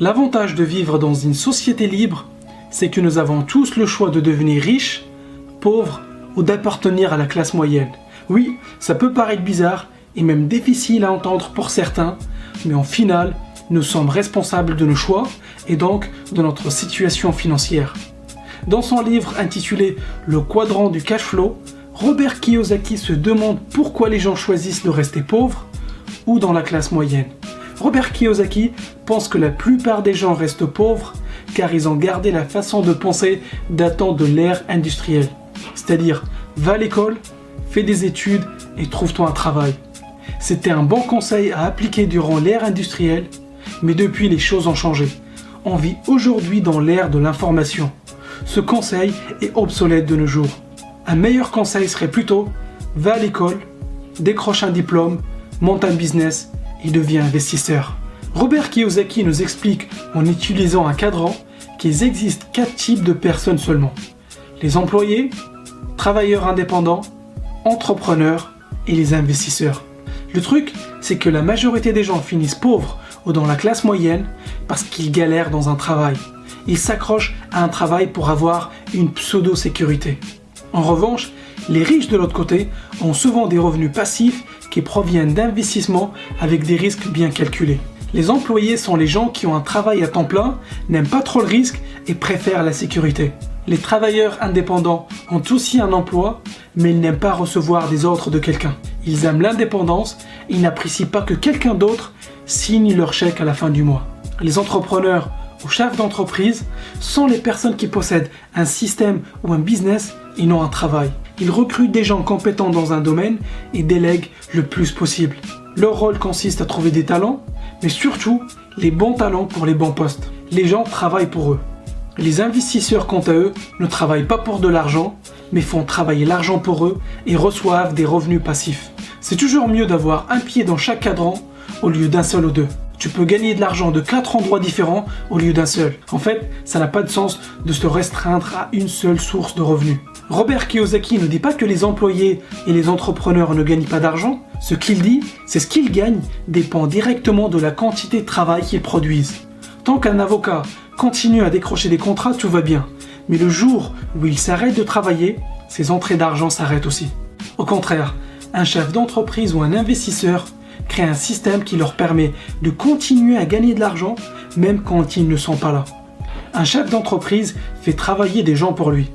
L'avantage de vivre dans une société libre, c'est que nous avons tous le choix de devenir riches, pauvres ou d'appartenir à la classe moyenne. Oui, ça peut paraître bizarre et même difficile à entendre pour certains, mais en final, nous sommes responsables de nos choix et donc de notre situation financière. Dans son livre intitulé « Le quadrant du cash flow », Robert Kiyosaki se demande pourquoi les gens choisissent de rester pauvres ou dans la classe moyenne. Robert Kiyosaki pense que la plupart des gens restent pauvres car ils ont gardé la façon de penser datant de l'ère industrielle. C'est-à-dire, va à l'école, fais des études et trouve-toi un travail. C'était un bon conseil à appliquer durant l'ère industrielle, mais depuis les choses ont changé. On vit aujourd'hui dans l'ère de l'information. Ce conseil est obsolète de nos jours. Un meilleur conseil serait plutôt, va à l'école, décroche un diplôme, monte un business et deviens investisseur. Robert Kiyosaki nous explique en utilisant un cadran qu'il existe 4 types de personnes seulement. Les employés, travailleurs indépendants, entrepreneurs et les investisseurs. Le truc, c'est que la majorité des gens finissent pauvres ou dans la classe moyenne parce qu'ils galèrent dans un travail. Ils s'accrochent à un travail pour avoir une pseudo-sécurité. En revanche, les riches de l'autre côté ont souvent des revenus passifs qui proviennent d'investissements avec des risques bien calculés. Les employés sont les gens qui ont un travail à temps plein, n'aiment pas trop le risque et préfèrent la sécurité. Les travailleurs indépendants ont aussi un emploi, mais ils n'aiment pas recevoir des ordres de quelqu'un. Ils aiment l'indépendance et ils n'apprécient pas que quelqu'un d'autre signe leur chèque à la fin du mois. Les entrepreneurs ou chefs d'entreprise sont les personnes qui possèdent un système ou un business et non un travail. Ils recrutent des gens compétents dans un domaine et délèguent le plus possible. Leur rôle consiste à trouver des talents, mais surtout les bons talents pour les bons postes. Les gens travaillent pour eux. Les investisseurs, quant à eux, ne travaillent pas pour de l'argent, mais font travailler l'argent pour eux et reçoivent des revenus passifs. C'est toujours mieux d'avoir un pied dans chaque cadran au lieu d'un seul ou deux. Tu peux gagner de l'argent de 4 endroits différents au lieu d'un seul. En fait, ça n'a pas de sens de se restreindre à une seule source de revenus. Robert Kiyosaki ne dit pas que les employés et les entrepreneurs ne gagnent pas d'argent. Ce qu'il dit, c'est ce qu'ils gagnent dépend directement de la quantité de travail qu'ils produisent. Tant qu'un avocat continue à décrocher des contrats, tout va bien. Mais le jour où il s'arrête de travailler, ses entrées d'argent s'arrêtent aussi. Au contraire, un chef d'entreprise ou un investisseur crée un système qui leur permet de continuer à gagner de l'argent même quand ils ne sont pas là. Un chef d'entreprise fait travailler des gens pour lui,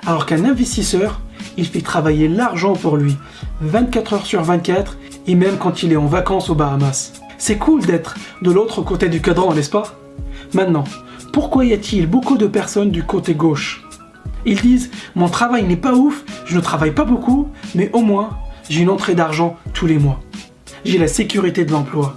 alors qu'un investisseur, il fait travailler l'argent pour lui 24 heures sur 24 et même quand il est en vacances aux Bahamas. C'est cool d'être de l'autre côté du cadran, n'est-ce pas? Maintenant, pourquoi y a-t-il beaucoup de personnes du côté gauche? Ils disent « Mon travail n'est pas ouf, je ne travaille pas beaucoup, mais au moins, j'ai une entrée d'argent tous les mois. J'ai la sécurité de l'emploi. »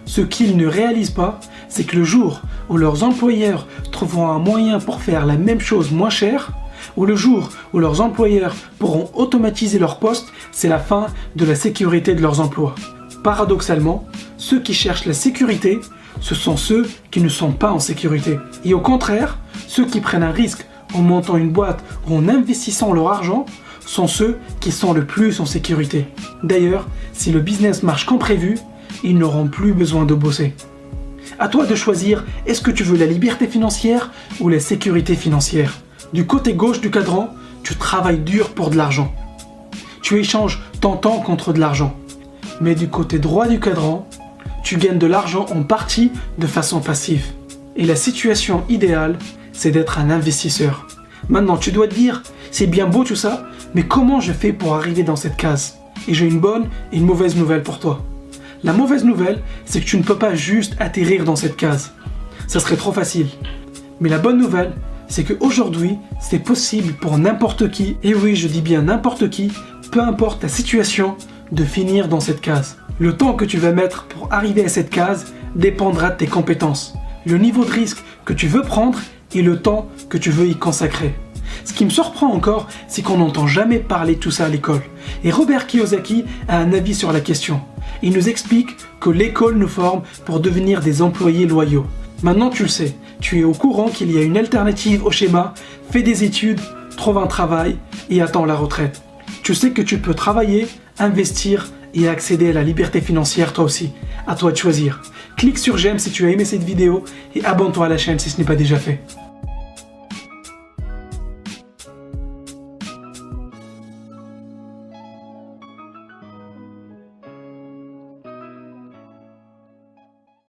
Ce qu'ils ne réalisent pas, c'est que le jour où leurs employeurs trouveront un moyen pour faire la même chose moins cher, ou le jour où leurs employeurs pourront automatiser leur poste, c'est la fin de la sécurité de leurs emplois. Paradoxalement, ceux qui cherchent la sécurité, ce sont ceux qui ne sont pas en sécurité. Et au contraire, ceux qui prennent un risque en montant une boîte ou en investissant leur argent sont ceux qui sont le plus en sécurité. D'ailleurs, si le business marche comme prévu, ils n'auront plus besoin de bosser. À toi de choisir, est-ce que tu veux la liberté financière ou la sécurité financière? Du côté gauche du cadran, tu travailles dur pour de l'argent. Tu échanges ton temps contre de l'argent. Mais du côté droit du cadran, tu gagnes de l'argent en partie de façon passive. Et la situation idéale, c'est d'être un investisseur. Maintenant, tu dois te dire, c'est bien beau tout ça, mais comment je fais pour arriver dans cette case? Et j'ai une bonne et une mauvaise nouvelle pour toi. La mauvaise nouvelle, c'est que tu ne peux pas juste atterrir dans cette case. Ça serait trop facile. Mais la bonne nouvelle, c'est qu'aujourd'hui, c'est possible pour n'importe qui, et oui, je dis bien n'importe qui, peu importe ta situation, de finir dans cette case. Le temps que tu vas mettre pour arriver à cette case dépendra de tes compétences, le niveau de risque que tu veux prendre et le temps que tu veux y consacrer. Ce qui me surprend encore, c'est qu'on n'entend jamais parler de tout ça à l'école. Et Robert Kiyosaki a un avis sur la question. Il nous explique que l'école nous forme pour devenir des employés loyaux. Maintenant tu le sais, tu es au courant qu'il y a une alternative au schéma, fais des études, trouve un travail et attends la retraite. Tu sais que tu peux travailler, investir et accéder à la liberté financière toi aussi. À toi de choisir. Clique clique sur j'aime si tu as aimé cette vidéo et abonne-toi à la chaîne si ce n'est pas déjà fait.